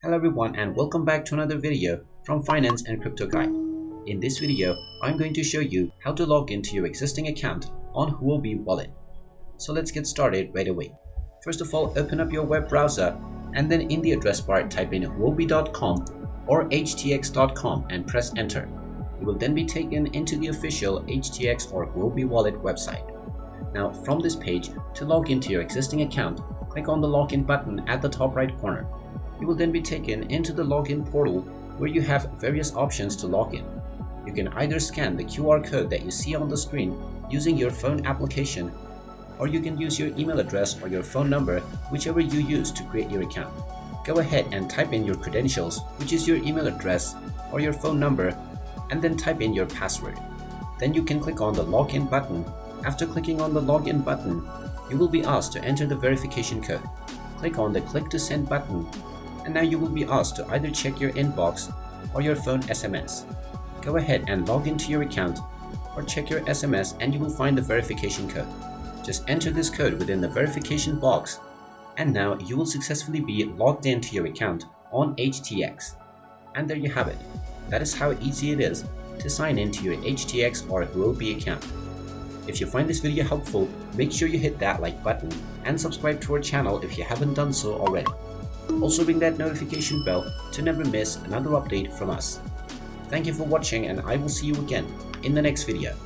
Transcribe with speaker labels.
Speaker 1: Hello everyone and welcome back to another video from Finance and Crypto Guide. In this video, I'm going to show you how to log into your existing account on Huobi Wallet. So let's get started right away. First of all, open up your web browser and then in the address bar type in huobi.com or htx.com and press enter. You will then be taken into the official HTX or Huobi Wallet website. Now from this page, to log into your existing account, click on the login button at the top right corner. You will then be taken into the login portal where you have various options to log in. You can either scan the QR code that you see on the screen using your phone application, or you can use your email address or your phone number, whichever you use to create your account. Go ahead and type in your credentials, which is your email address or your phone number, and then type in your password. Then you can click on the login button. After clicking on the login button, you will be asked to enter the verification code. Click on the click to send button. And now you will be asked to either check your inbox or your phone SMS. Go ahead and log into your account or check your SMS and you will find the verification code. Just enter this code within the verification box and now you will successfully be logged into your account on HTX. And there you have it. That is how easy it is to sign into your HTX or Huobi account. If you find this video helpful, make sure you hit that like button and subscribe to our channel if you haven't done so already. Also ring that notification bell to never miss another update from us. Thank you for watching and I will see you again in the next video.